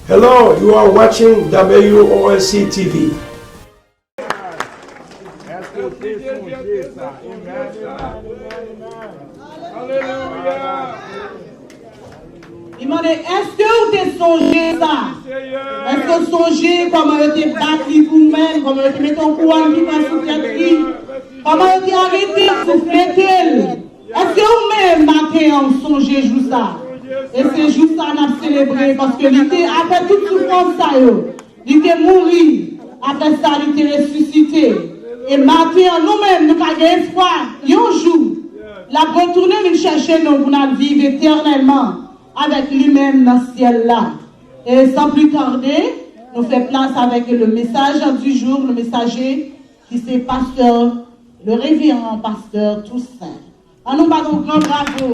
Hello, you are watching WOLC TV. Il m'a dit, est-ce que vous avez songé ça? Est-ce que vous songez comment vous avez battu pour vous-même, comment vous avez mis en courant qui va souffrir, comment vous avez arrêté de souffler? Est-ce que vous-même, matin, vous songez juste ça? Et c'est juste ça qu'on a célébré parce que l'idée, après toute souffrance, il était mort, après ça, il était ressuscité. Et matin, nous-mêmes, nous avons espoir, un jour, la retourner, nous chercher nous pour nous vivre éternellement avec lui-même dans ce ciel-là. Et sans plus tarder, nous faisons place avec le message du jour, le messager qui c'est pasteur, le révérend pasteur Toussaint. On nous bat un grand bravo.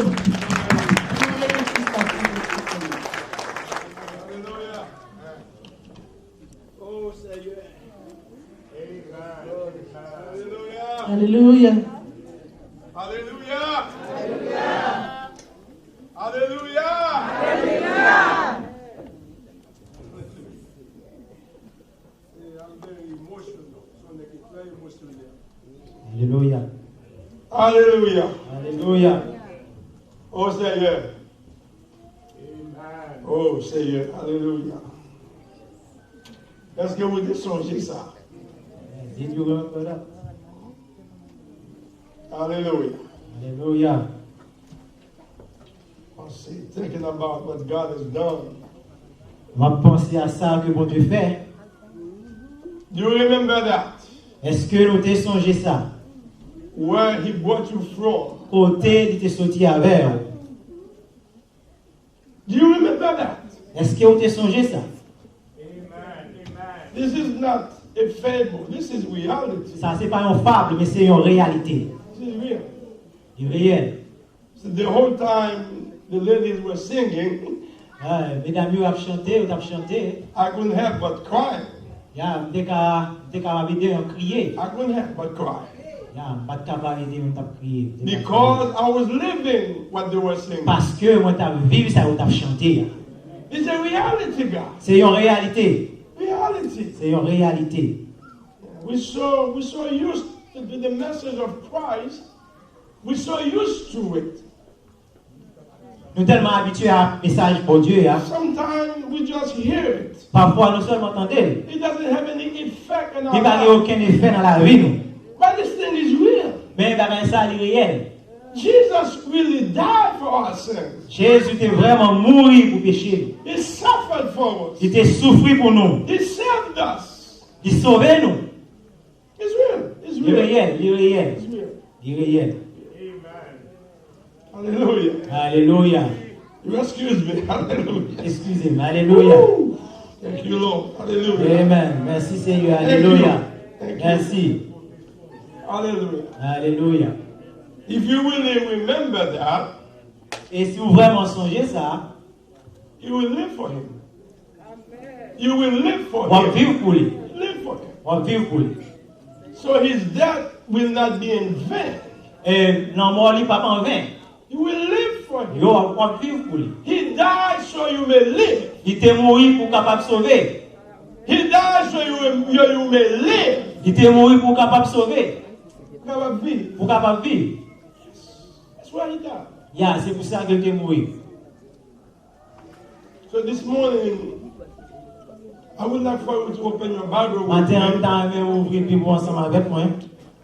Alléluia. Alléluia. Alléluia. Alléluia. Alléluia. Alléluia. Oh Seigneur. Oh Seigneur. Alléluia. Est-ce que vous avez songé ça? Did you remember that? Alléluia. Alléluia. Thinking about what God has done. On va penser à ça que bon Dieu fait. Do you remember that? Est-ce que nous t'ai songé ça? Where he brought you from? Côté, il t'est sorti avec. Do you remember that? Est-ce que vous t'ai songé ça? This is not a fable. This is reality. Ça, c'est pas une fable, mais c'est une réalité. This is real. C'est réel. So the whole time the ladies were singing, Mesdames, vous avez chanté, I couldn't help but cry. dès qu'à vidéo, on criait. I couldn't help but cry. Because I was living what they were singing. Parce que moi, t'as vécu ça, ou t'as chanté. It's a reality, God. C'est une réalité. Reality. C'est une réalité. We're so used to the message of Christ. We're so used to it. Nous tellement habitués à message pour Dieu. Sometimes we just hear it. Parfois, nous seulement entendons. It doesn't have any effect in our Il n'y a life. aucun effet dans la vie. Nous. But this thing is real. Mais ça, c'est réel. Jesus really died for our sins. Jésus était vraiment mort pour pécher. He suffered for us. Il était souffert pour nous. He saved us. Il sauvait nous. It's real. It's Il est real. réel. Il est réel. It's real. Il est réel. Hallelujah. Alléluia. You excuse me. Hallelujah. Excusez-moi. Alléluia. Woo. Thank you, Lord. Hallelujah. Amen. Merci Seigneur. Alléluia. Thank you. Merci. Hallelujah. Alléluia. If you really remember that, Et si vous vraiment songez ça, you will live for him. You will live for on va him. vivre pour lui. Live for him. On va vivre pour lui. So his death will not be in vain. Et non, mort lui pas en vain. You will live for him. Yo, on va vivre pour lui. He died so you may live. Il était mort pour capable sauver. He died so you may live. Il était mort pour capable sauver. Capable vivre. Pour capable vivre. That's why he died. Yeah, c'est pour ça qu'il était mort. So this morning, I would like for you to open your Bible with Matin, me. on t'a ouvrir Bible ensemble avec moi.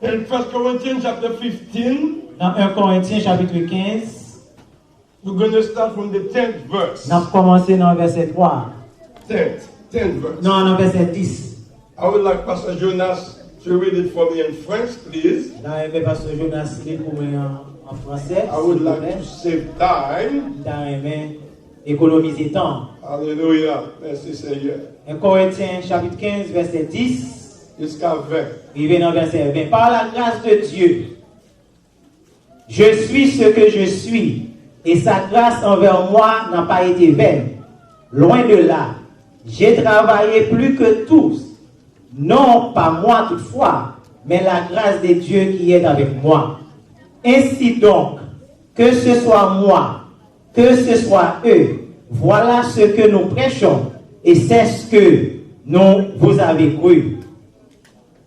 In 1 Corinthians chapter 15, Dans 1 Corinthiens chapitre 15, we're going to start from the 10th verse. on a commencé dans le verset 3. 10th verse. Non, dans le verset 10. I would like Pastor Jonas to read it for me in French, please. Dans le pasteur Jonas lit pour moi en français. I would like to save time. Dans le économiser temps. Hallelujah. Merci Seigneur. 1 Corinthiens chapitre 15, verset 10. Jusqu'à 20. Arrivé dans le verset 20. Par la grâce de Dieu, je suis ce que je suis, et sa grâce envers moi n'a pas été vaine. Loin de là, j'ai travaillé plus que tous. Non, pas moi toutefois, mais la grâce de Dieu qui est avec moi. Ainsi donc, que ce soit moi, que ce soit eux, voilà ce que nous prêchons, et c'est ce que vous avez cru.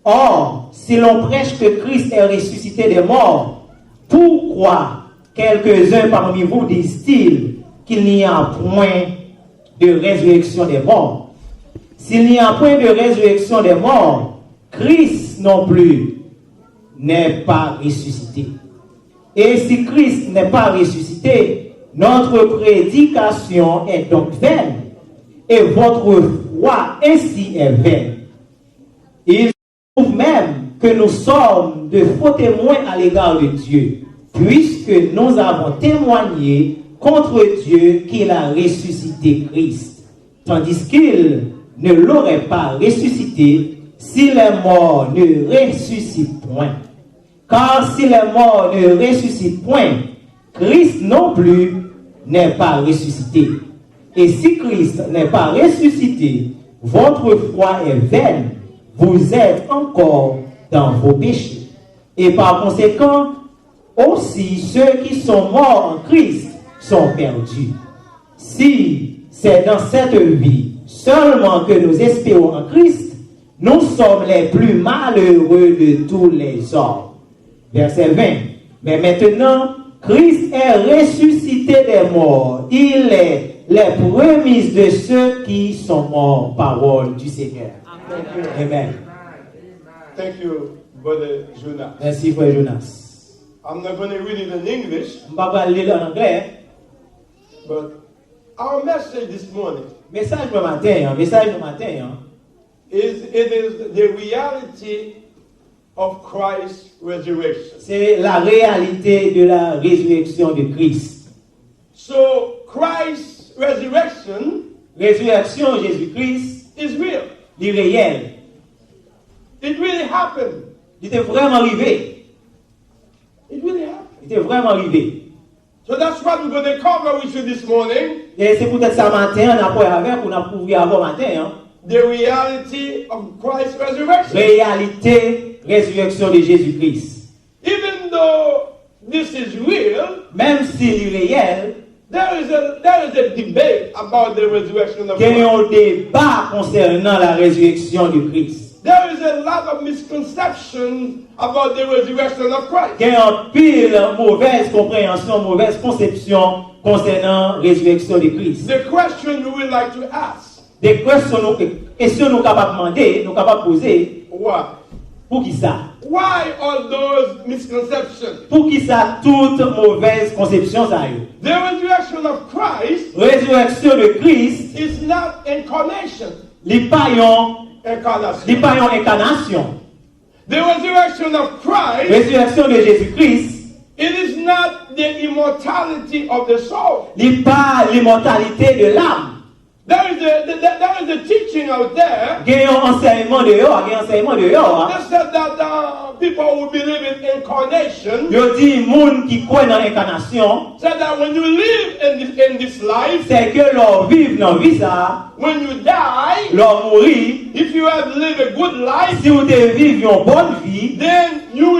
Or, si l'on prêche que Christ est ressuscité des morts, pourquoi quelques-uns parmi vous disent-ils qu'il n'y a point de résurrection des morts? S'il n'y a point de résurrection des morts, Christ non plus n'est pas ressuscité. Et si Christ n'est pas ressuscité, notre prédication est donc vaine, et votre foi ainsi est vaine. Il trouve même que nous sommes de faux témoins à l'égard de Dieu, puisque nous avons témoigné contre Dieu qu'il a ressuscité Christ, tandis qu'il ne l'aurait pas ressuscité si les morts ne ressuscitent point. Car si les morts ne ressuscitent point, Christ non plus n'est pas ressuscité. Et si Christ n'est pas ressuscité, votre foi est vaine, vous êtes encore dans vos péchés. Et par conséquent, aussi ceux qui sont morts en Christ sont perdus. Si c'est dans cette vie seulement que nous espérons en Christ, nous sommes les plus malheureux de tous les hommes. Verset 20. Mais maintenant, Christ est ressuscité des morts. Il est les prémices de ceux qui sont morts. Parole du Seigneur. Amen. Thank you, Brother Jonas. Merci, Frère Jonas. I'm not going to read it in English, Je ne vais pas lire en anglais. but our message this morning Message du matin. it is the reality of Christ's resurrection. C'est la réalité de la résurrection de Christ. So Christ's resurrection Résurrection de Jésus-Christ, is real. il est réel. It really happened. Il est vraiment arrivé. It really happened. Il est vraiment arrivé. So that's what we're going to cover with you this morning. Et c'est peut-être ça matin, on a pas avec, on a prouvé avant matin. Hein. The reality of Christ's resurrection. Réalité, résurrection de Jésus-Christ. Even though this is real, Même s'il est réel, there is a debate about the resurrection of qu'il y a Christ. un débat concernant la résurrection de Christ. There is a lot of misconception about the resurrection of Christ. Qu'il y a un pile mauvaise compréhension, mauvaise conception concernant la résurrection de Christ. The question we would like to ask, Des questions nous capables de demander, nous capables de poser, why? pour qui ça? Why all those misconceptions? Pour qui ça, toute mauvaise conception ça y est? The resurrection of Christ Résurrection de Christ, is not incarnation. les païens, Incarnation. incarnation. The resurrection of Christ, Résurrection de Jésus-Christ, it is not the immortality of the soul. les pas l'immortalité de l'âme. There is a teaching out there Il y a un enseignement dehors, that said that people who believe in incarnation Il dit, moun qui croit dans l'incarnation, said that when you live in this life, c'est que leur vivre dans la vie ça, when you die, leur mourir, if you have lived a good life, si vous te vivez une bonne vie, then you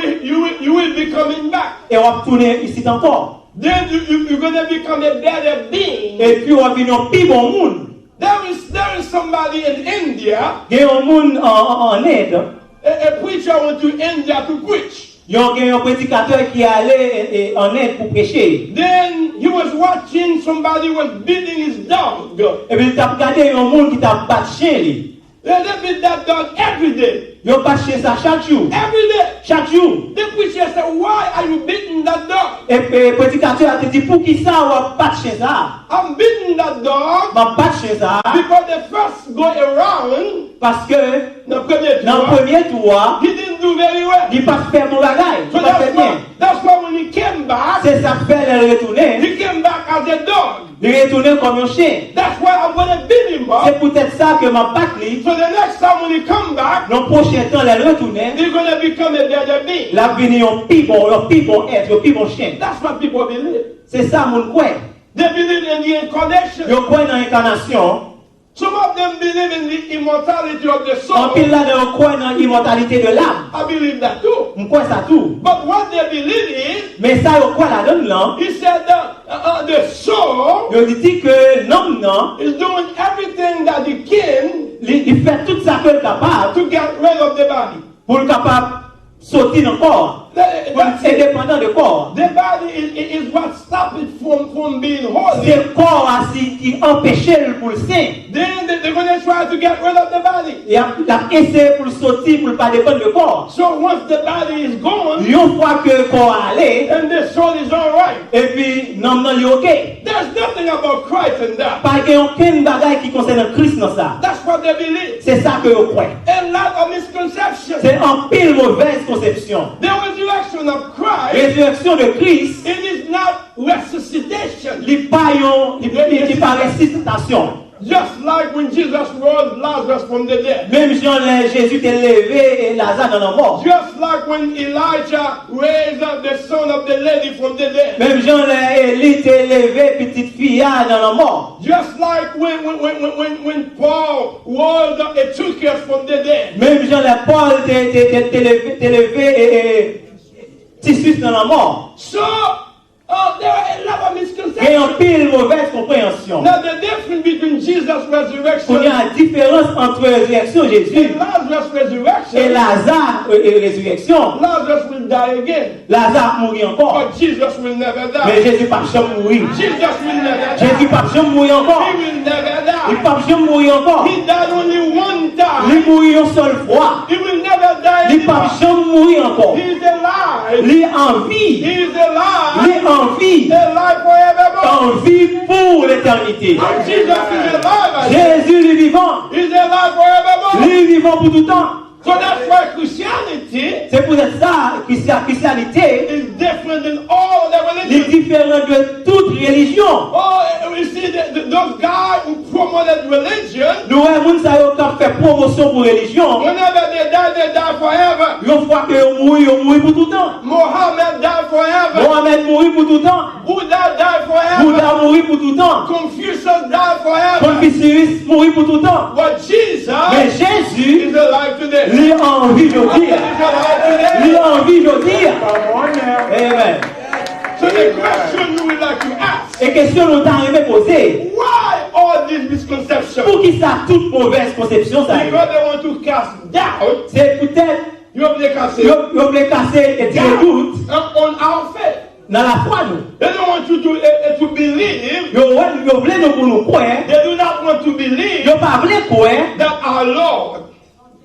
will be coming back. et on va retourner ici encore. Then you're going to become a better being. Et puis on va venir un plus bon monde. There is somebody in India, Il y a un monde en Inde, a preacher went to India to preach. il y a un prédicateur qui allait en Inde pour prêcher. Then he was watching somebody was beating his dog. Et puis il a regardé un monde qui t'a battu chien. They beat that dog every day. Il a battu ça chaque jour. Every day. Chaque jour. The preacher said, why are you beating that dog? Et puis le prédicateur a dit, pour qui ça on va battre chien ça? I'm beating that dog On va battre chien ça. because the first go around, Parce que the premier dans le tour, premier tour, he didn't do very well. il n'a pas fait mon bagage. So Il n'a pas fait bien. that's why when he came back, C'est ça qui fait le retourner. he came back as a dog. Il retourner comme un chien. That's why I'm going to beat him up. C'est peut-être ça que m'a battu. So the next time when he come back, Le prochain temps, il retourner. he's going to become a better being. L'avenir un plus bon être, un plus bon chien. That's what people believe. C'est ça mon croix. They believe in the incarnation. Je crois dans l'incarnation. Some of them believe in the immortality of the En soul. pile là, on croit dans l'immortalité de l'âme. I believe that too. On croit ça tout. But what they believe is, Mais ça, on croit la donne là. he said that the soul On dit que l'homme, non, is doing everything that he can il fait tout ça qu'il est capable to get rid of the body. pour le capable sortir dans le corps. Pour That's être it. dépendant du corps. The body is what stops it from being holy. C'est le corps assis qui empêche le pour le saint. Then they're going to try to get rid of the body. Il a essayé pour le sortir pour ne pas dépendre du corps. So once the body is gone, Une fois que le corps est allé, and the soul is all right. et puis non, non, il est ok. There's nothing about Christ in that. Pas qu'il y ait aucun bagage qui concerne Christ dans ça. That's what they believe. C'est ça que je crois. A lot of misconceptions. C'est en pile mauvaise conception. The resurrection of Christ, Résurrection de Christ, it is not resuscitation. il n'est pas ressuscitation. Just like when Jesus rose Lazarus from the dead. Même Jean, Jésus est levé et Lazare dans la mort. Just like when Elijah raised up the son of the lady from the dead. Même Jean, Élie est levé petite fille dans la mort. Just like when Paul rose up a Tychicus from the dead. Même Jean, Paul est levé et Tissus dans la mort. So, there are a lot of Il y a misconceptions. une pile mauvaise compréhension. Now, the difference between Jesus' Il y resurrection a une différence entre résurrection Jésus and Lazarus' et resurrection, Lazare et résurrection. Lazarus will die again, Lazare mourit encore. but Jesus will never Mais die. Jésus pas jamais mourir. Jesus will never Jésus die. pas jamais mourir encore. He will never Il die. pas jamais mourir encore. He died only one Il time. mourit une seule fois. He will never die Il pas anymore. jamais mourir encore. He is alive. Il est en vie. He is Il alive. est en vie. Alive forevermore. En vie pour l'éternité. And Jesus is alive. Jésus est vivant. He's alive forevermore. Il est vivant pour tout temps. So that's why Christianity C'est pour ça que la christianité is different than all the est religions. différente de toute religion. Oh, you see, those guys who promoted religion, Nous avons fait promotion pour religion. whenever they die forever. Une fois que vous mourrez pour tout temps. Mohammed died forever. Mohamed mourit pour tout temps. Buddha died forever. Bouddha mourit pour tout temps. Confucius died forever. Confucius mourit pour tout temps. But Jesus Mais Jésus, is alive today. il est en vie de He's dire. alive Il today. est en vie de dire. Amen. So the question you would like to ask, Et question nous t'arrive poser. why all these misconceptions? Pour qui ça toute mauvaise conception ça Because they want to cast doubt, c'est peut-être you have to cast it ils veulent casser et tirer doute on our faith. dans la foi nous. They don't want you to believe. Ils veulent nous pour nous croire. They do not want to believe Ils pas voulu croire that our Lord,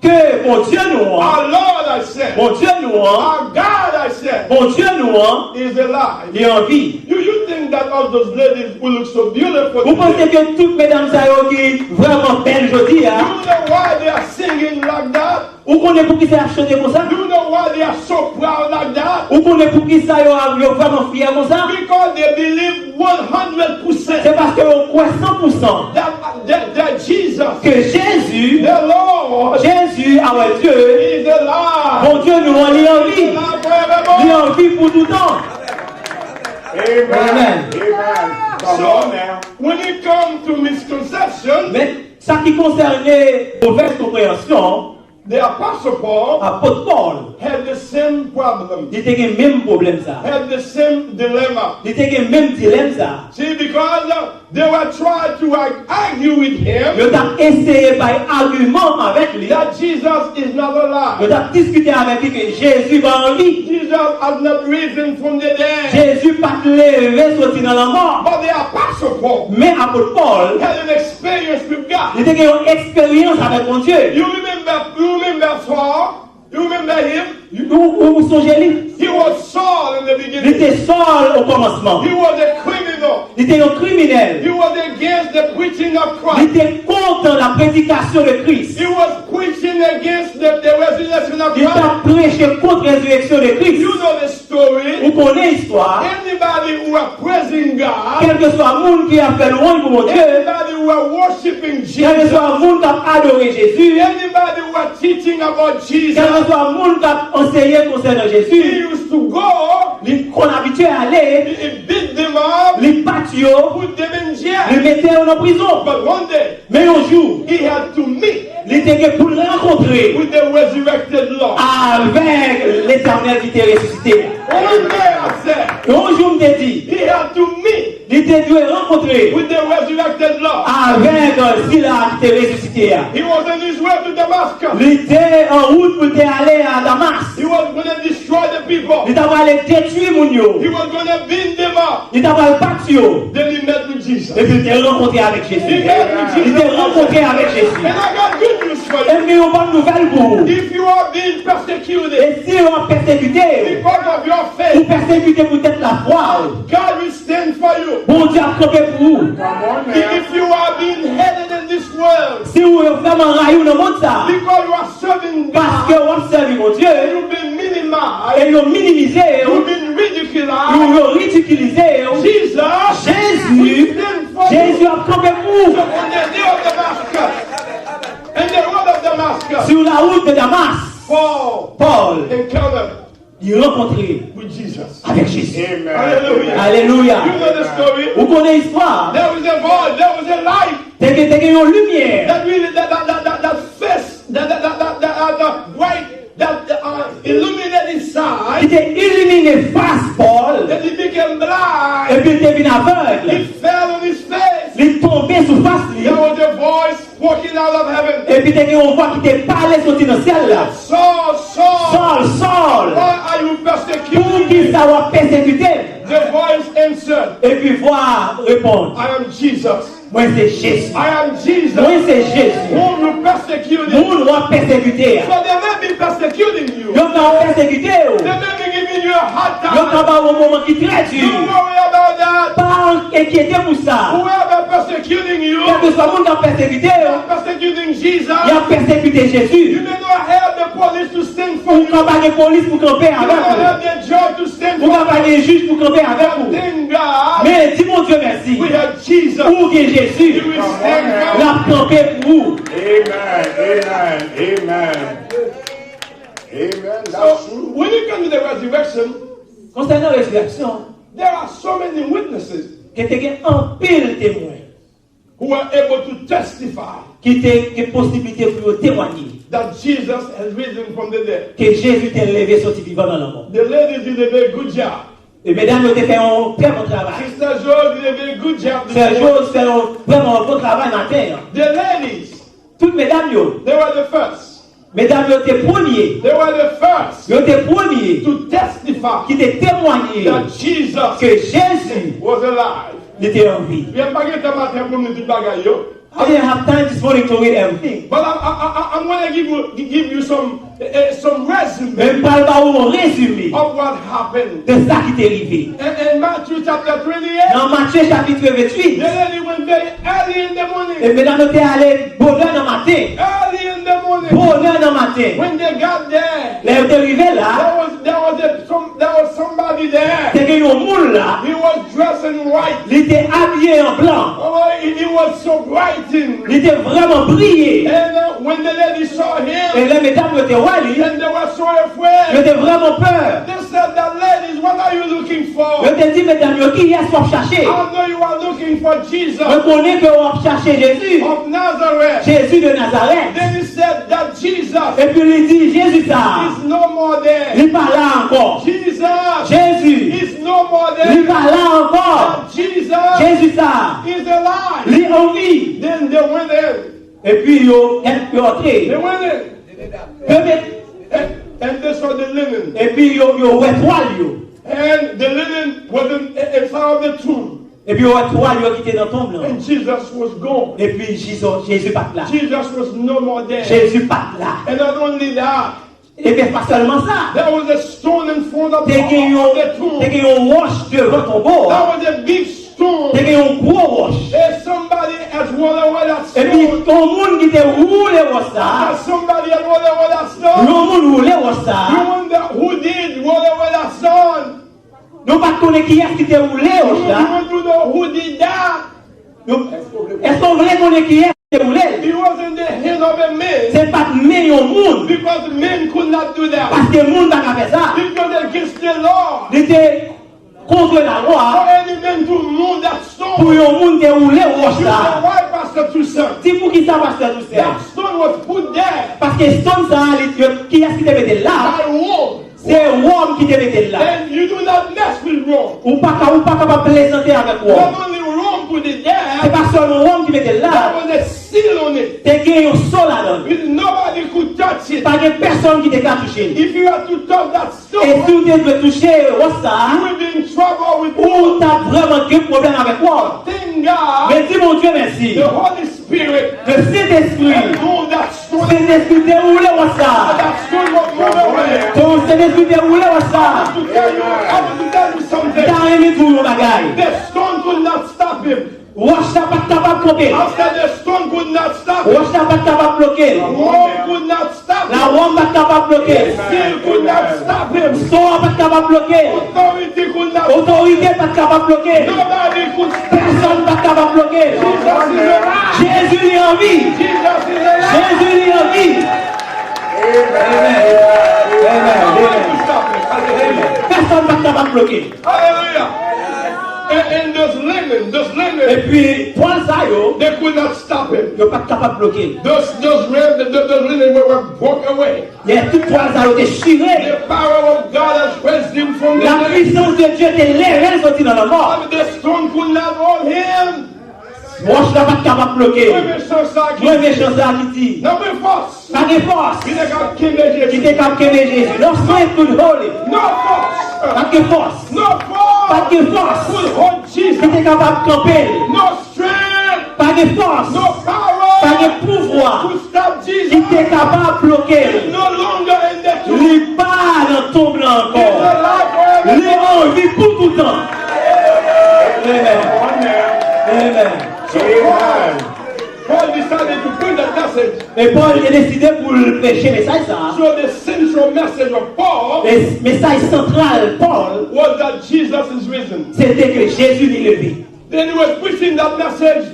que mon Dieu nous our Lord I said, mon Dieu nous our God I said, mon Dieu nous is alive. il est en vie. You think that all those ladies will look so beautiful Vous pensez today? que toutes mesdames ça qui vraiment belles aujourd'hui Do hein? you know why they are singing like that? Ou qu'on est pour qui ça a chanté comme ça? Do you know why they are so proud like that? Ou qu'on est pour qui ça yo vraiment fier comme ça? Because they believe 100% C'est parce qu'on croit 100% that Jesus, que Jésus, the Lord, Jésus, our Dieu, is alive. mon Dieu nous rend il est en vie. Alive Il est forevermore. en vie pour tout temps. Amen. So, when it comes to misconception, Mais ça qui concernait mauvaise compréhension, the Apostle Paul apôtre Paul, had the same problem, il était le même problème ça. had the same dilemma. Il était le même dilemme ça. See, because they were trying to argue with him Il a essayé par argument avec lui. that Jesus is not alive. Il a discuté avec lui que Jésus va en vie. Jesus has not risen from the dead. Jésus pas levé sorti dans la mort. But the Apostle Paul Mais apôtre Paul, had an experience with God. il était une expérience avec mon Dieu. You remember Saul? You remember him? Vous songez-lui? He was Saul in the Il beginning. était seul au commencement. He was a criminal. Il était un criminel. He was against the preaching of Il Christ. était contre la prédication de Christ. He was preaching against the resurrection of Il Christ. a prêché contre la résurrection de Christ. You know the story. Vous connaissez l'histoire. Anybody who are praising God, Quel que soit le monde qui a fait louange pour mon Dieu, anybody who are worshiping quel que Jesus, soit le monde qui a adoré Jésus, anybody who are teaching about Jesus, quel que soit le monde qui a enseigné concernant he Jésus, used to go, qu'on habitué à aller, he beat them up, les battu yo, put them in le jail. mettait en prison. But one day, Mais un jour, he had to meet il était pour le rencontrer with the resurrected Lord. avec l'Éternel qui était ressuscité. One day, I said, Et un jour, il m'a dit, he had to meet il était dû rencontrer with the resurrected Lord. avec celui-là qui était ressuscité. He was on his way to Damascus. Il était en route pour aller à Damas. He was going to destroy the people. Il était allé détruire mon yo. He was going to beat them up. Il était allé battre yo. Then he met with Jesus. Et puis il était rencontré avec Jésus. He met with Il Jesus. était rencontré avec Jésus. And I got good news for Et you. puis une bonne nouvelle pour vous. If you are being persecuted Et si on est persécuté, because of your ou faith, persécuté peut-être la foi, God will stand for you. bon Dieu a campé pour vous. If you are being headed in this world Si vous êtes vraiment raillé dans le monde, ça, because you are serving parce God, que vous servez mon Dieu, you've been minimized, et ils ont minimisé, you've been ridiculed. ils ont ridiculisé. Jesus Jésus, will stand for Jésus you. a campé pour vous. So on the day of Damascus, and the road of Damascus, Sur la route de Damas, Paul, encountered il rencontrait with Jesus. avec Jésus. Hallelujah. Alléluia. You know the story. Vous connaissez l'histoire. There was a voice, there was a light T'es une lumière that really that face that bright that illuminated his qui side. t'a illuminé face Paul. Then he became Et blind. puis il devenu He aveugle. fell on his face. Il tombait sous face lui. There was a voice walking out of heaven. Et puis t'as une voix qui t'a parlé sorti dans le ciel là. Saul, Saul, Saul, why are you pour persecuting qui me? ça va persécuter. The voice answered, Et puis voix répondre. I am Jesus. Moi c'est Jésus. I am Jesus. Moi c'est Jésus. Whom you persecuted. Nous va persécuter. So they may be persecuting you. Nous va persécuter. They may be giving you a hard Nous time. va un moment qui est très Don't dur. worry about that. Pas inquiété pour ça. Whoever persecuting you, Quel que soit le monde qui a persécuté, persecuting Jesus, il a persécuté you Jésus. may not have the police to stand for Vous you. n'avez pas de police pour camper You may avec not vous. have the judge to stand Vous for n'avez pas you. de juge pour camper avec vous. Thank God, Mais dis mon Dieu merci. we have Jesus. Pour que Jésus He will stand for you. l'a campé pour vous. Amen. That's So true. when it comes to the resurrection, Concernant la résurrection, there are so many witnesses qu'il y a un pile témoin who are able to testify qui a possibilité pour témoigner that Jesus has risen from the dead. que Jésus t'est levé sorti vivant dans le monde. The ladies did a very good job. Et mesdames, vous avez fait un très bon travail. Sister Joe did a very good job. this Frère morning. Jose fait vraiment un bon travail matin. The ladies, Toutes mesdames, yo, they were the first. mesdames, vous êtes premiers. They were the first Vous êtes premiers to testify qui t'ont témoigné that Jesus que Jésus was alive. était en vie. We have pas get the matter from the bagay, yo. I didn't have time this morning to read everything. But I'm going to give you some resume Même pas un résumé of what happened. de ça qui t'est arrivé. In Matthew chapter 28, Dans Matthieu chapitre the 28, lady went very early in the et morning. mesdames, nous sommes allés bonheur dans le matin. Early in the morning. Bonheur dans le matin. When they got there, Là, vous êtes arrivé là, there was somebody there. c'est qu'il y a un monde là, He was dressed in white. il était habillé en blanc. Oh, he was so brightened. Il était vraiment brillé. And when the lady saw Et him, là, mesdames, vous étiez wali, and they were so vous afraid. étiez vraiment peur. They said, "That ladies, what are you looking for?" Vous étiez dit, mesdames, qui est-ce qu'on chercher? I know you are looking for Jesus On connaît qu'on cherchait Jésus. of Nazareth. Jésus de Nazareth. Then he said that Jesus Et puis il dit, Jésus ça, is no more there. il n'est pas là encore. Jesus Jésus, is no more il n'est there. pas là encore. That Jesus Jésus ça, is alive. il est en vie. Then they went in. Et puis il est entré. They went in. And they saw the linen. Et puis il est étoile. And the linen was inside of the tomb. Et puis il est étoile qui était dans ton tombe. And Jesus was gone. Et puis Jésus pas là. Jesus was no more there. Jésus pas là. And not only that, Et puis pas seulement ça. there was a stone in front of T'es qu'il y the tomb. a un roche devant ton bord. That was a big stone. T'es qu'il y a un gros roche. If somebody has rolled away that Et puis stone, ton monde qui te roulé roche ça. if somebody had rolled away that Le stone, monde roulé roche you ça. wonder who did roll away that stone. Nous pas connaître qui est-ce qui te roulé roche You là. want to know who did that? Est-ce qu'on voulait connaître qui est-ce qui te roulé? It wasn't the hand of a man. C'est pas de meilleur monde. Because men could not do that. Parce que le monde n'a pas fait ça. Because against the law. Il était contre la For loi. any man to move that stone Pour stone. un monde qui roulé au You say, ça. why, Pastor Toussaint? C'est pour qui ça, pasteur Toussaint? That stone was put there Parce que stone ça, qui est-ce qui te mettait là? by Rome. C'est Rome qui te mettait là. And you do not mess with Rome. Ou pas capable de plaisanter avec Rome. Not only Rome put it C'est there, pas seulement Rome qui mettait there là. was a seal on it. T'es gagné un sol là-dedans. Nobody could touch it. Pas de personne qui te t'a touché. If you have to touch that Et stone, si tu te toucher ça, you will be in trouble with ou t'as vraiment un problème avec Rome. Thank God, Mais dis mon Dieu merci. the Holy Spirit Le Saint-Esprit, moved that stone. Saint-Esprit déroulé ça. That stone was moved away. Ton Saint-Esprit déroulé ça. To tell you, I want to tell you something. T'as aimé tout le bagaille. The stone could not stop him. Wash ta pas capable de camper. After the stone could not stop him. Wash ta pas capable de bloquer. Rome could not stop La him. Rome pas capable de bloquer. Seal could not stop him. Son pas capable de bloquer. Authority could not. Autorité pas capable de bloquer. Nobody could stop. Personne pas capable de bloquer. Jesus is alive. Jésus est en vie. Jesus is alive. Jésus est en vie. Nobody could stop him. Hallelujah. Personne pas capable de bloquer. Hallelujah. And those Et lemons, puis, toile ça yo, they could not stop him. yo pas capable de bloquer. Those lemons were broken away. Il y a toute toile ça yo déchiré. The power of God has raised him from the La dead. puissance de Dieu te lève sorti dans la mort. The stone could not hold him. Moi je suis pas capable de bloquer. Premier chance à Moi méchant ça qui dit. Number force. Pas de force. Il est comme King de Qui Jésus. t'est capable de Jésus. Lorsqu'on est tout holy. No force. Pas de force. No Pas force. de force. Could hold Jesus. Qui t'est capable de camper. No strength. Pas de force. No power. Pas de pouvoir. Could stop Qui Jesus. t'est capable de bloquer. No longer in the tomb. Il pas dans ton blanc He's encore. alive forever. Il est en vie pour tout le temps. Amen. Amen. So Paul decided to bring that message. Et Paul a décidé pour le prêcher le message ça. So the central message of Paul Le message central Paul, was that Jesus is risen. c'était que Jésus est levé. Then he was preaching that message.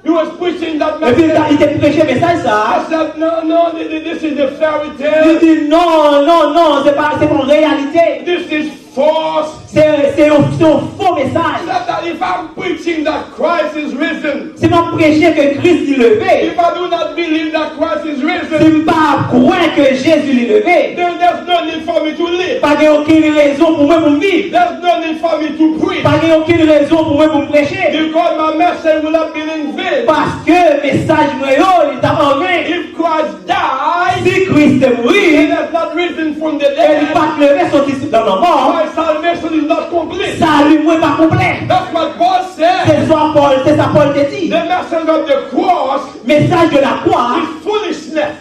He was preaching that Et puis message. il a prêché le message I ça. said, no, this is a fairy Il tale. dit non, c'est pas en réalité. This is false. C'est un faux message. That if I'm preaching that Christ is risen, C'est pas prêcher que Christ est levé. if I do not believe that Christ is C'est risen, pas croire que Jésus est levé. then there's no need for me to live. Pas qu'il y ait aucune raison pour moi pour me vivre. There's no need for me to preach. Pas qu'il y ait aucune raison pour moi pour me prêcher. Because my message will have been in vain. Parce que le message moi il est en vain. If Christ died, Si Christ est and mort, has not risen from the et il dead, pas levé sorti dans la mort, my salvation is not complete. ça lui moi pas complet. That's what Paul said. C'est ça Paul te dit. The message of the cross Message de la croix, is foolishness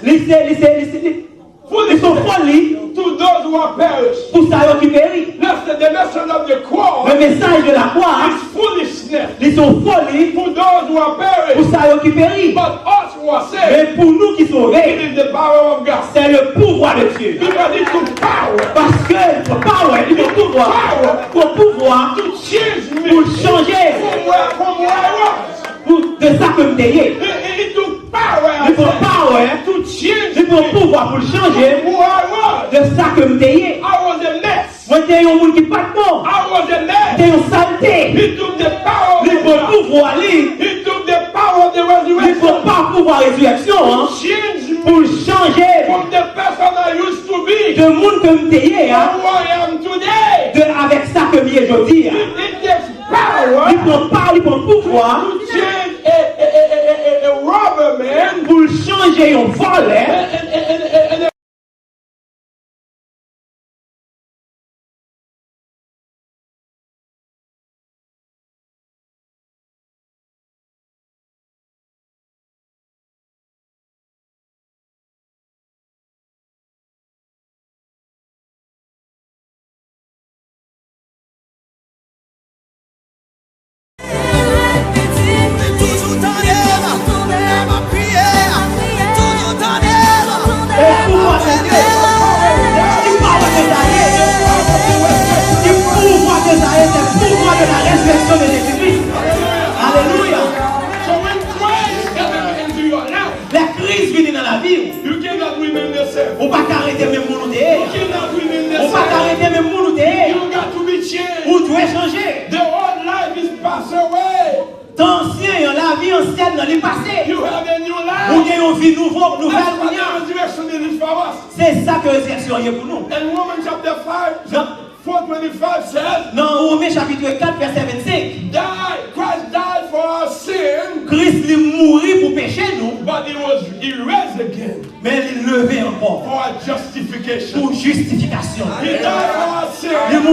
ils sont folie to those who are perished. pour ça qui périt. Listen, the message of the cross Le message de la croix, is foolishness ils sont folie to those who are pour perished. ça qui périt. But us who are saved, Mais pour nous qui sont it sauvés, is the power of God. c'est le pouvoir de Dieu. Because it took power Parce que le pouvoir, il faut pouvoir to change me pour changer from where I was. pour de ça que me délier. It took power, Il faut power, to change il faut pouvoir pour changer who I was. de ça que me délier. I was a mess. Moi, t'es un monde qui pas de bon. I was a mess. T'es une saleté. He took the power of Il faut God. pouvoir lire. He took the power of the Il resurrection. faut pas pouvoir résurrection hein, Change me pour changer from the person I used to be de monde que me délier to hein, who I am today. avec ça que m'y est aujourd'hui. Hein. It takes power Il faut pas, il faut pouvoir to change a robber man pour changer un volet. and Alléluia. so when Christ comes into your life, La crise vient dans la vie. you cannot remain the same. On pas arrêter même mon You idée. cannot remain the On pas same. arrêter même mon idée. You got to be changed. Ou tu es changer. The old life is passed away. li passé. You have a new Ou life. gen yon vie nouveau, nouvelle That's what kounya. the resurrection is for us. C'est ça que résurrection est pour nous. And Romans chapter 5, Non. 4:25 says, Dans Romains chapitre 4, verset 25, Christ died for our sin, Christ lui mourit pour pécher nous, but he rose again mais il levé encore for our justification. pour justification. He died for our Il sin,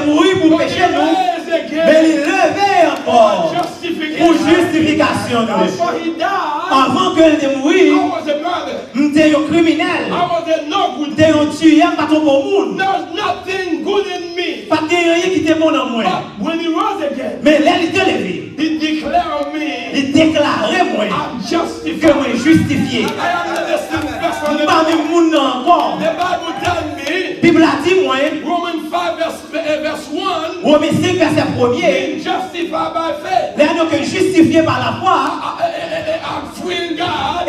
mourit pour but he pécher nous, rose mais again il levé for our encore pour justification. justification. Before he died, Avant que il I mourir, was a murderer. m'était un criminel, I was a no good. m'était un tueur, pas trop bon monde, There's nothing good in me. pas de rien qui était bon dans moi. But when he rose again, Mais là, il était levé, he declared me, il déclarait moi I'm que justified. moi justifié. I am the same person. Parmi monde encore, The Bible tells me, Bible a dit moi, Romans 5 verse 1, Romains 5 verset 1er, being justified by faith. là donc justifié par la foi, I'm free in God.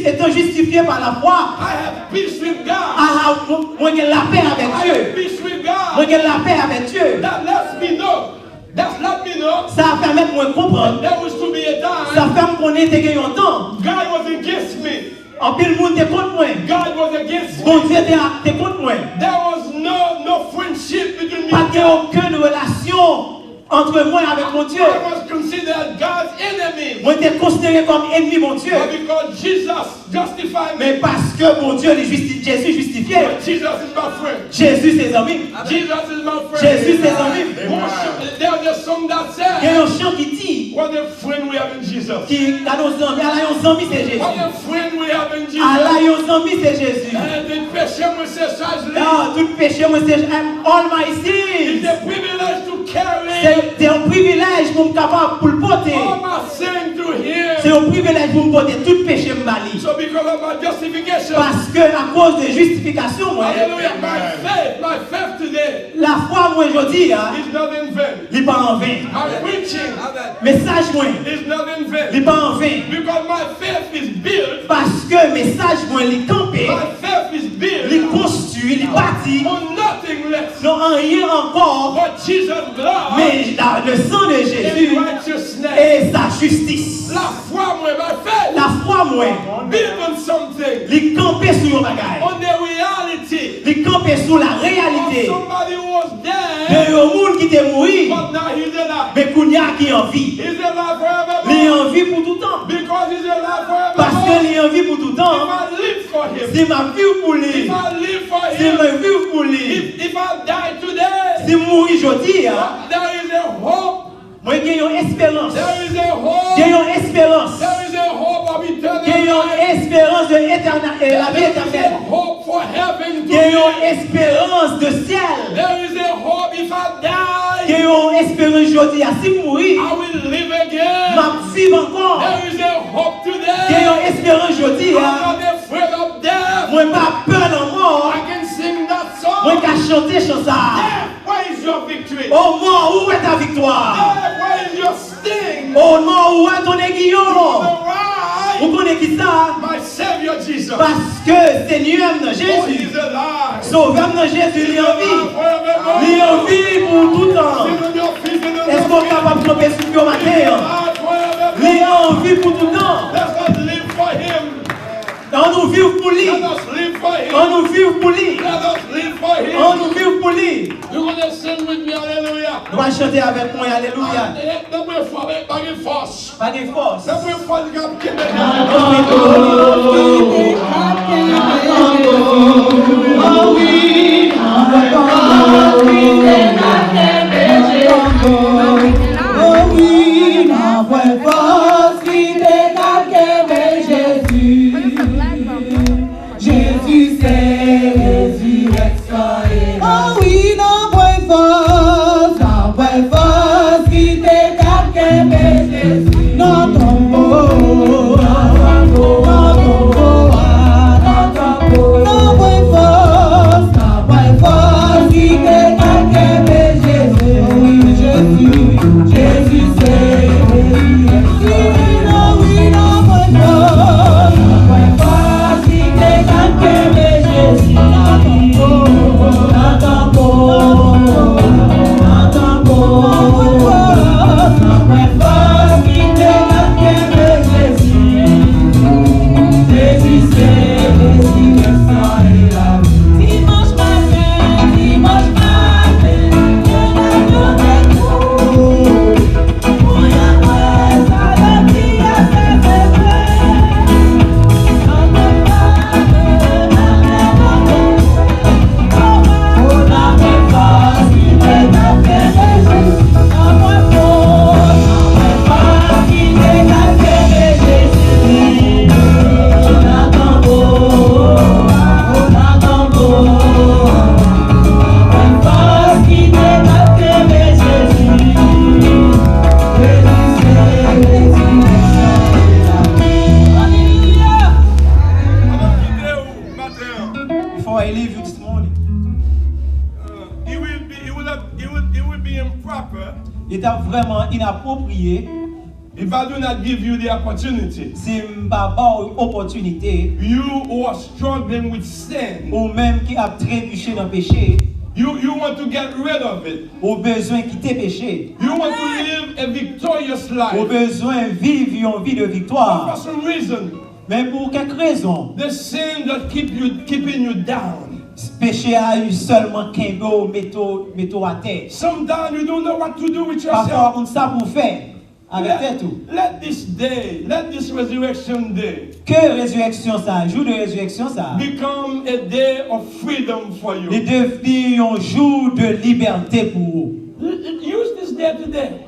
étant justifié par la foi, I have peace with God. moi j'ai la paix avec I have Dieu, peace with moi God. j'ai la paix avec Dieu. That lets me know. That let me know Ça permet de moi comprendre, there was to be a ça time fait me connaître que un temps, God was against me. en pile monde était contre moi, God was against me. bon Dieu était contre moi, There was no friendship between me pas and qu'il y ait God. aucune relation entre moi avec mon Dieu. I was considered God's enemy. Moi j'étais considéré comme ennemi mon Dieu, But because Jesus justified mais me, parce que mon Dieu, Jésus justifié, Jesus is my friend. Jésus ses amis, Jesus is my friend. Jésus ses amis. There's a song that Il y a says, un chant qui dit, what a friend we have in Jesus. qui a nos amis, Allah nos amis c'est Jésus. What a friend we have in Jesus. Allah nos amis c'est Jésus. And the péché me c'est chargé. Ah, tout péché moi c'est all my It's sins. a privilege to carry C'est un privilège pour me capable pour le porter. all my sin to C'est Him. un privilège pour me porter tout péché me bali. So because of my justification, Parce que à cause de justification moi, hallelujah, my faith today la foi moi aujourd'hui is not in vain. il pas en vain. My preaching Message moi, is not in vain. il pas en vain. Because my faith is built, Parce que message moi il campé, my faith is il built construit, il bâti, on nothing less non en rien encore, but Jesus' blood mais le sang de Jésus and righteousness. et sa justice. La foi, moi, my faith, La foi moi, built on something, il campé sur le bagage, on the reality il campé sur la of réalité somebody who was de dead, un monde qui était mort, but now he's alive. mais qu'on y a qui en vie. He's alive Il est forevermore. en vie pour tout temps. Because he's alive Parce forevermore. qu'il est en vie pour tout temps. If I live for him, Si ma vie pour if lui, I live for si him, ma vie pour lui, if I die today, si mourir aujourd'hui, there is a hope. moi j'ai une espérance. There is a hope. J'ai une espérance. There is a hope of eternal J'ai life. une espérance de l'éternel, la vie There is a éternelle. hope for heaven to J'ai be. une espérance de ciel. There is a hope if I die, J'ai une espérance aujourd'hui. Si mourir, I will live again. ma vie encore. There is a hope J'ai today. une espérance aujourd'hui. I'm not afraid of death. Moi pas peur de mort. I can sing that song. Moi qu'à chanter chanson. Death, where is your victory? Oh mort, où est ta victoire? Death, where is your sting? Oh mort, où est ton aiguillon? The Vous connaissez qui ça? my Savior Jesus. Parce que Seigneur Oh, Jésus, he's alive. Sauveur Jésus, il est en vie. Forevermore. Il est en vie pour tout temps. Sit on your feet in the Est-ce qu'on est capable de tomber sur le matin? Il est en vie pour tout temps. Let us live for him. On nous vit pour lui. Let us live for him. On nous vit pour lui. Let us live for him. On nous vit pour lui. You're going to sing with me, hallelujah. On va chanter avec moi, alléluia. Don't be afraid, pas de force. Pas de force. Don't be afraid, God, give me Oh oui, ma vraie force qui décale Jésus. Jésus c'est résurrection. Oh oui, ma vraie force qui décale Jésus. Notre tombeau, est vraiment inapproprié if I do not give you the opportunity. si je n'ai pas une opportunité You who are struggling with sin, ou même qui a trébuché dans le péché, you want to get rid of it. ou besoin de quitter le péché, You want to live a victorious ou life. besoin de vivre une vie de For victoire. some reason, Mais pour quelque raison, the sin that keeping you down. ce péché a eu seulement qu'un beau métaux à terre. Sometimes you don't know what to do with Parfois, yourself. on ne sait pas pour faire avec tout. Let this day, let this resurrection day Que résurrection ça, jour de résurrection ça, become a day of freedom for il you. devient un jour de liberté pour vous. Use this day today.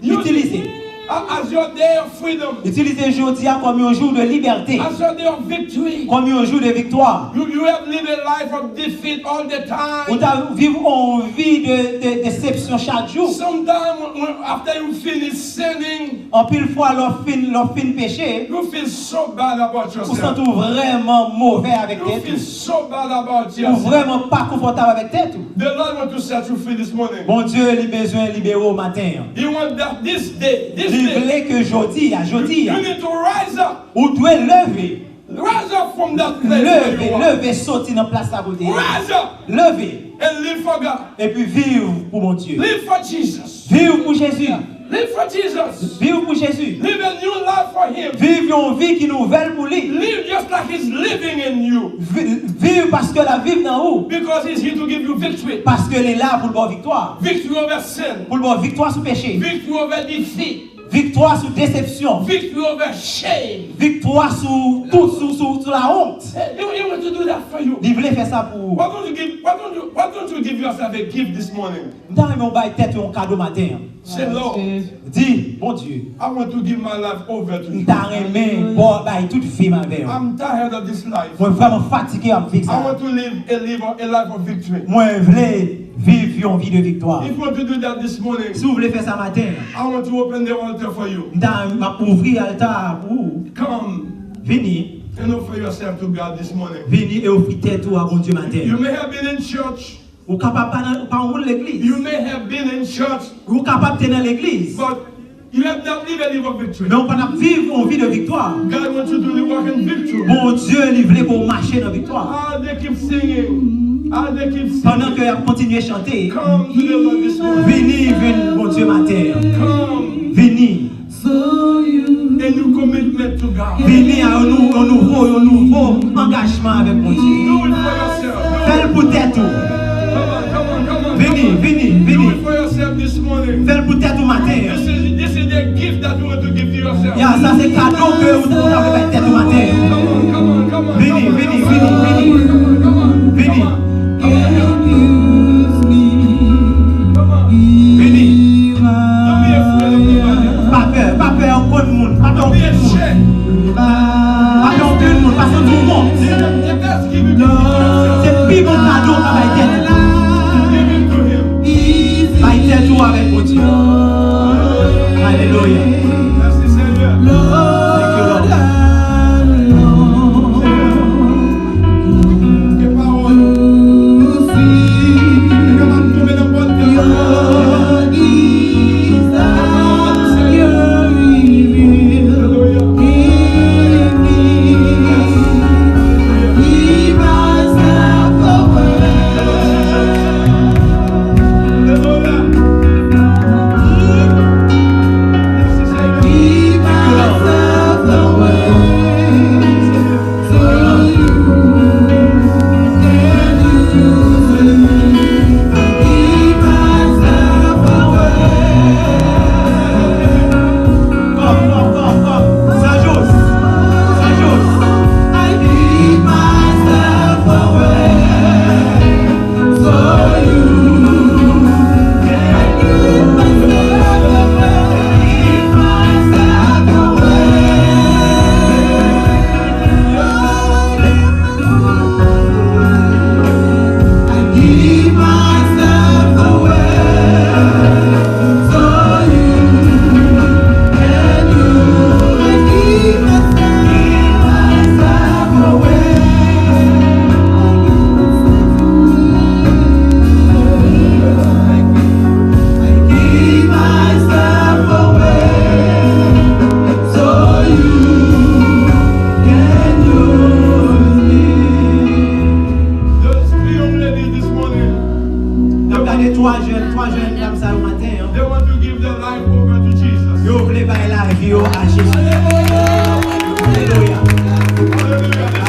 Use Utilisez. it as your day of freedom, Utilisez aujourd'hui comme un jour de liberté, as your day of victory. comme un jour de victoire. You have lived a life of defeat all the Vous time. vivez une vie de déception chaque jour. Sometimes after you finish sinning, En pile fois, leur fin péché, you feel so bad about vous yourself. sentez vraiment mauvais avec You tête. feel so bad about Ou yourself. vraiment pas confortable avec tête. The Lord wants to set you free this morning. Bon Dieu, il a besoin de libérer au matin. He wants that this day, Il voulait que aujourd'hui, you need to rise up. vous devez lever. Rise up from that place where you are. Lever, sortir dans la place à côté. Rise up Lever. and live for God. Et puis vivre pour mon Dieu. Live for Jesus. Vivre pour Jésus. Live for Jesus. Vivre pour Jésus. Live a new life for Him. Vivre une vie qui est nouvelle pour lui. Live just like He's living in you. Vivre parce que la vie dans vous. Because He's here to give you victory. Parce qu'elle est là pour le bon victoire. Victory over sin. Pour le bon victoire sur péché. Victory over defeat. Victoire sur déception. Victory over shame. Victoire sur tout, sur la honte. He wants to do that for you. Il voulait faire ça pour vous. Why don't you give yourself a gift this morning? Dans mon bail tête un cadeau matin. Say, Lord, Dis, mon Dieu, I want to give my life over to you. t'as aimé, bon, bail toute vie ma vie. I'm tired of this life. Moi vraiment fatigué avec I ça. want to live a life of victory. Moi voulais vivre une vie de victoire. If you want to do that this morning, Si vous voulez faire ça matin, I want to open the altar for you. dans ma ouvrir l'altar pour vous. Come Venez, and offer yourself to God this morning. venez et offrez tête à bon Dieu matin. You may have been in church. Vous capable pas en l'église. You may have been in church, Vous capable d'être dans l'église. but you have not lived a life of victory. Mais on peut pas vivre une vie de victoire. God wants you to walk in victory. Bon Dieu, il voulait qu'on marche dans la victoire. How they keep singing. How they keep Pendant singing. que vous continuez à chanter, Come to the Lord this morning. venez, bon Dieu matin. Come. Venez. A new commitment to God. Venez à un nouveau engagement avec mon Dieu. Do it for yourself. Faites pour tête tout. Come on. Venez, venez, Do venez. it for yourself this morning. Faites pour tête au matin. This is the gift that you want to give to yourself. Ya, ça c'est cadeau que vous avez fait tête au matin. Come on. Venez, venez, venez, venez. Venez. Venez. Don't be afraid of nobody. Pas peur, aucun monde. Pas peur, Don't be aucun monde. ashamed. Pas peur, aucun monde. Pas peur, tout le monde. Let us give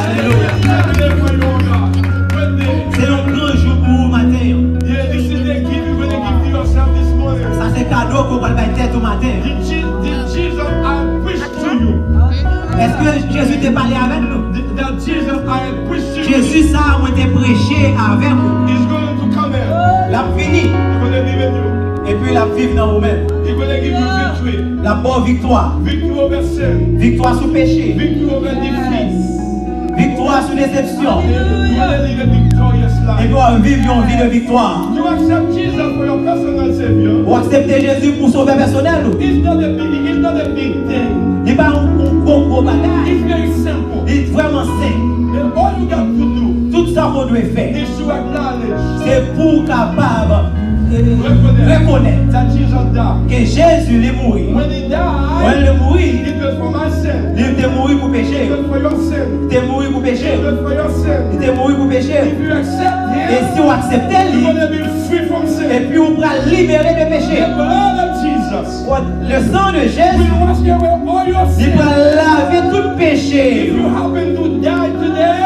Alléluia. C'est un grand jour pour vous matin. Ça c'est cadeau qu'on va le mettre au matin. Est-ce que Jésus t'a parlé avec nous? Jésus ça a été prêché avec vous. La fini. Et puis la vivre dans vous-même. La bonne victoire. Victoire sous péché. Victoire sous déception. Et doit vivre une vie de victoire. Pour accepter Jésus pour sauver personnel. Il n'est pas un gros bagage. Il est vraiment simple. Tout ça qu'on doit faire, c'est pour capable reconnaître que Jésus est mort. Quand il est mort, il était mort pour pécher. Il était mort pour pécher. Il était mort pour pécher. Et si on accepte lui, et puis on va libérer de péché. Le sang de Jésus, il va laver tout péché.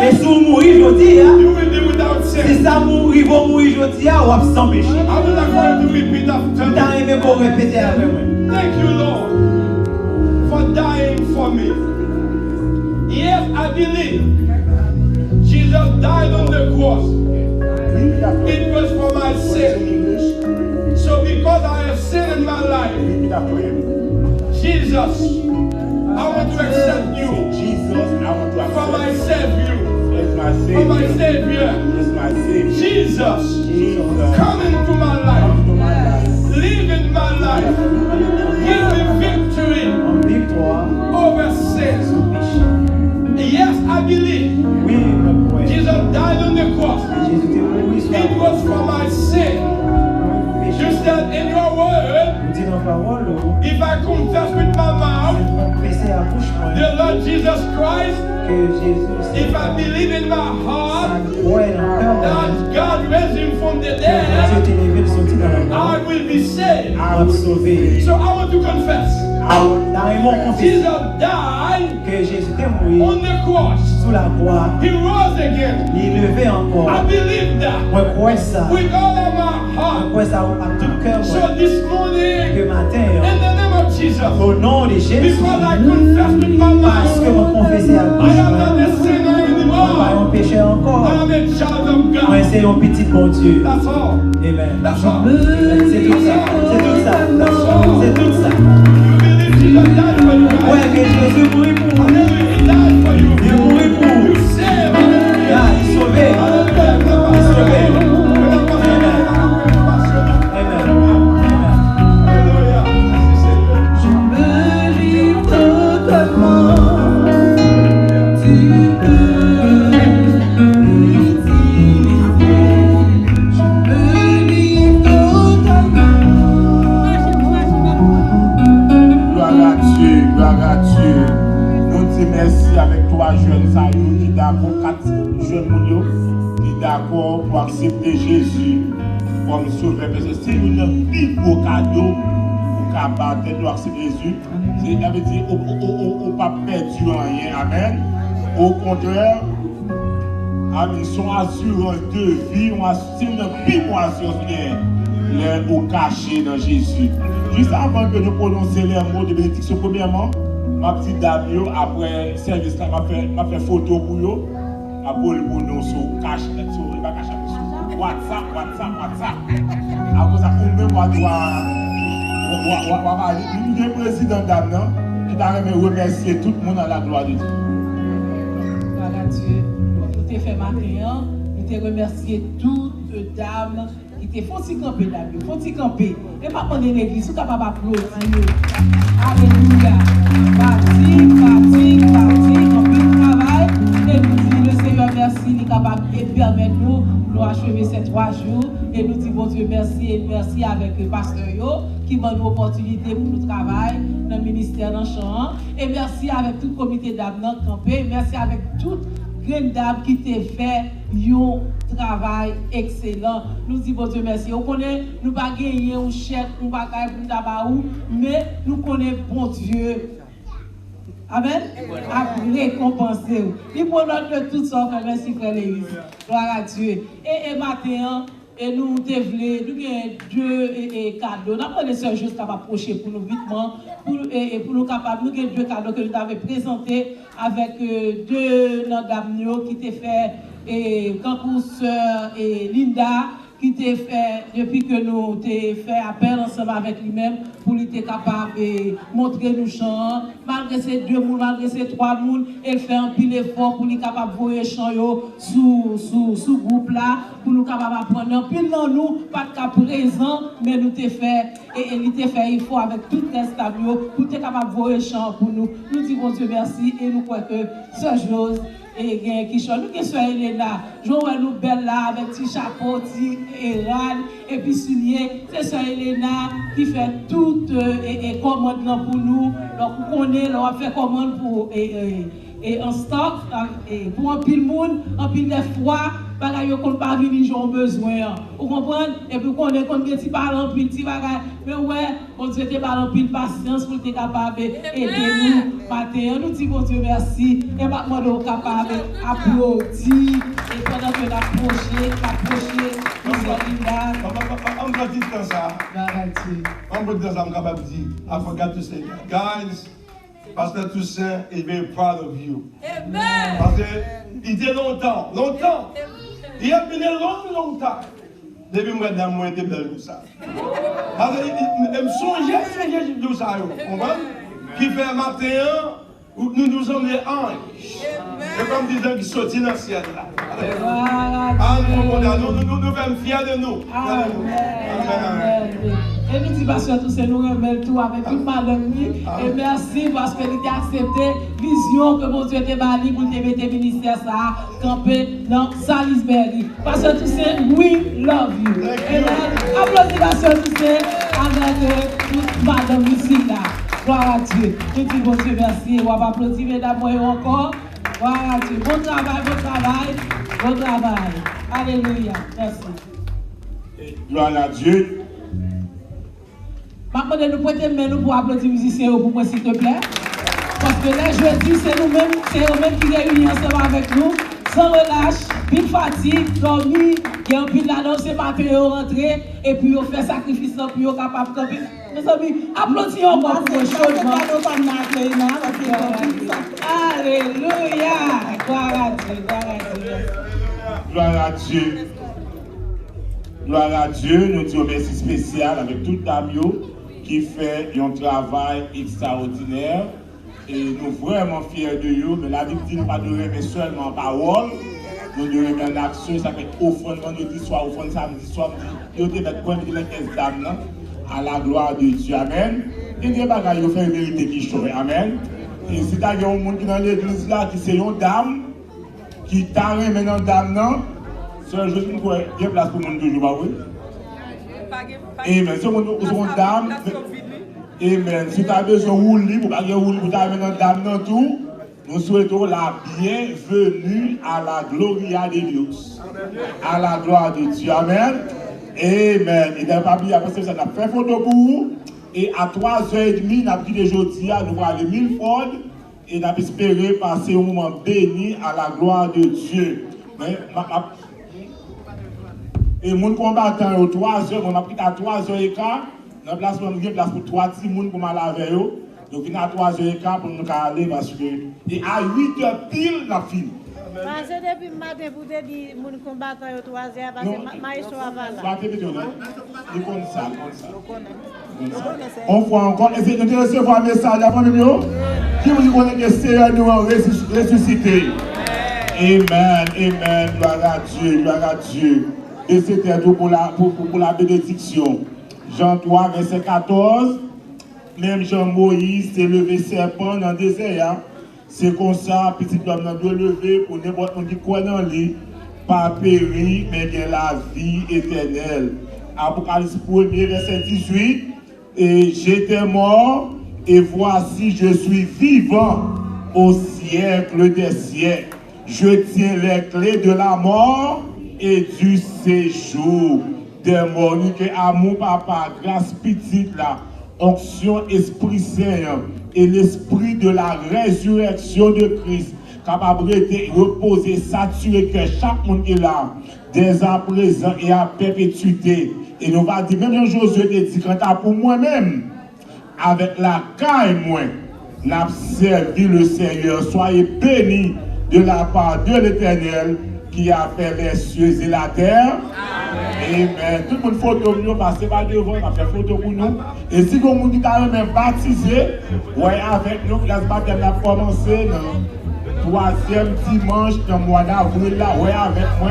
Et si vous mourrez aujourd'hui, si ça mourir, vous mourir aujourd'hui, ou sans péché. T'as aimé pour répéter avec moi. Thank you, Lord, for dying for me. Yes, I believe Jesus died on the cross. It was for my sin. So because I have sin in my life, Jesus, I want to accept you for my Savior. For my Savior. Jesus, come into my life. Live in my life. Give me victory over sin. Yes, I believe Jesus died on the cross. It was for my sin. You said in your word, if I confess with my mouth the Lord Jesus Christ, if I believe in my heart that God raised him from the dead, I will be saved. So I want to confess. Jesus died on the cross. He rose again. I believe that with all of my heart. So this morning, in the name of Jesus, because I confess with my mouth, I am not a sinner anymore. I am a child of God. That's all. Amen. That's all. C'est tout ça. C'est tout ça. C'est tout ça. Jesus died for you. Ouais, que Jésus mourit pour vous. He died for you. Il mourit pour vous. You saved. Il sauvé. Il sauvé. Merci avec trois jeunes qui d'accord, quatre jeunes qui d'accord pour accepter Jésus comme sauveur. Parce que si nous avons un plus beau cadeau pour capable accepter Jésus, ça veut dire qu'on n'a pas perdu rien. Amen. Au contraire, ils sont assurés de vie, on a une plus bonne assurance au caché dans Jésus. Juste avant que nous prononcions les mots de bénédiction, premièrement, ma petite dame, après le service, m'a fait photo pour eux. Après, pour nous sur WhatsApp. Après ça, on même le président dame, qui t'a remercié tout le monde à la gloire de Dieu. Voilà Dieu, comme nous t'ai fait matin, nous t'ai remercié toutes les dames qui t'ai font camper d'abord, font camper. Et pas prendre l'église, vous capable d'applaudir. Alléluia. Parti, on peut travail. Et nous disons le Seigneur merci, il est capable de permettre nous achever ces 3 jours. Et nous disons bon Dieu merci et merci avec le pasteur qui donne nous opportunité pour nous travailler dans le ministère dans le champ. Et merci avec tout le comité d'âme campé. Merci avec toute grande dame qui t'a fait un travail excellent. Nous disons bon Dieu merci. On connaît, nous pas gagner un chèque, nous pas gagner pour tabac, mais nous connaissons bon Dieu. Amen. À récompenser. Il pour notre de toutes sortes. Merci, frère Lévis. Gloire à Dieu. Et matin, et nous avons deux cadeaux. Nous avons des sœurs juste capables d'approcher pour nous vitement. Pour nous capables, nous avons deux cadeaux que nous avons présentés avec deux dames qui t'ont fait campus sœur et Linda, qui t'a fait, depuis que nous t'ai fait appel ensemble avec lui-même, pour lui être capable de montrer nos chants, malgré ces deux moules, malgré ces trois moules, elle fait un pile effort pour lui capable de voir les chants sous groupe là, pour nous capable d'apprendre un pile dans nous, pas de cas présent, mais nous t'ai fait, et il t'a fait, il faut avec tout le reste pour être capable de voir les chants pour nous. Nous disons Dieu merci, et nous croyons que ce chose, et qui chante, nous qui sommes Elena, Joël nous belle là avec petit chapeau, petit Eran, et puis soulier, c'est ça Elena qui fait toute commande pour nous. Donc on connaît, on fait commande pour en stock, pour un pile monde, un pile de fois, bagaille qu'on pas venir j'en besoin. Vous comprenez? Et puis qu'on est comme petit parlant pile petit bagaille. Mais ouais, on Dieu te parlant pile patience pour être capable d'aider nous matin. Nous disons Dieu merci et maintenant nous capable d'applaudir et pendant que d'approcher, nous sommes là. On peut dire ça. On peut dire ça, on capable de dire. I forgot to say that. Guys, Pasteur Toussaint is very proud of you. Amen. Parce qu'il dit longtemps. Il a venu longtemps. Depuis que moi, j'étais belle comme ça. Parce qu'il me songeait tout ça. Vous comprenez? Qui fait un matin, nous sommes les anges. Et comme disant qui sortit dans le ciel là. Nous sommes fiers de nous. Amen. Et nous disons, Pasteur Toussaint, nous remettons tout avec toute madame. Et merci parce que nous avons accepté la vision que mon Dieu t'a donné pour te mettre le ministère ça, camper dans Salisbury. Pasteur Toussaint, we love you. Amen. Applaudissez Pasteur Toussaint avec toute madame ici là. Gloire à Dieu. Nous disons, bon Dieu, merci. On va applaudir mesdames encore. Gloire à Dieu. Bon travail. Alléluia. Merci. Gloire à Dieu. Maintenant, nous pouvons nous pour applaudir les musiciens pour moi, s'il te plaît. Parce que là, je dis, c'est nous-mêmes, c'est eux-mêmes qui réunissent ensemble avec nous, sans relâche, puis fatigue, dormir, il y a un peu de l'annonce, c'est pas que vous rentrez, et puis on fait sacrifice, puis on est capable de camper. Mes amis, applaudissons encore pour le changement. Alléluia. Gloire à Dieu. Gloire à Dieu, nous disons merci spécial avec tout Damio qui fait un travail extraordinaire. Et nous sommes vraiment fiers de eux, mais la Bible dit pas de remettre seulement en parole, nous devons remettre en action. Ça fait offrande vendredi soir, offrande samedi soir, nous devons mettre point de les 15 dames à la gloire de Dieu. Amen. Et des bagages, nous faisons une vérité qui change. Amen. Et si tu as un monde qui est dans l'église là, qui c'est une dame, qui t'a remis dans dame, non? Sœur, je suis quoi? Il y a place pour le monde toujours, pas oui? Amen. Si on est dame, amen. Si tu as besoin de rouler, pour pas que rouler, pour t'amener dans dame dans tout, nous souhaitons la bienvenue à la gloria de Dieu. À la gloire de Dieu. Amen. Amen. Et dans le papier, après ça, on a fait photo pour vous. Et à 3h30, on a pris les jeudis, nous allons aller Milford. Et on a espéré passer un moment béni à la gloire de Dieu. Mais, et mon combattant au 3h, on a pris à 3h15, dans la place pour nous place pour 3 petits monde pour m'aller. Donc il y a 3h15 pour nous aller parce que et à 8h pile la file. Parce que depuis le matin pour te dire mon combattant au 3h parce que maïso avant là. Pas te dire il comme ça. On voit encore et nous recevoir un message avant nous qui vous dit que Seigneur nous a ressuscité. Amen. Gloire à Dieu. Et c'était tout pour la bénédiction. Jean 3, verset 14. Même Jean-Moïse s'est levé serpent dans le désert. C'est comme ça, petit homme doit lever pour n'importe qui croit dans lui, pas périr, mais bien la vie éternelle. Apocalypse 1, verset 18. Et j'étais mort, et voici, je suis vivant au siècle des siècles. Je tiens les clés de la mort et du séjour des morts. Que amour, papa, grâce petite là, onction, Esprit Saint, et l'esprit de la résurrection de Christ, capable de reposer, saturer que chaque monde est là, dès à présent et à perpétuité. Et nous va dire, même Josué te dit, quand pour moi-même, avec la caille, moi, n'a servi le Seigneur. Soyez bénis de la part de l'Éternel qui a fait les cieux et la terre. Amen. Tout le monde photo nous parce que pas devant, on a fait photo pour nous. Et si vous avez même baptisé, ouais, avec nous, la baptême a commencé le 3e dimanche du mois d'avril, là, ouais, avec moi.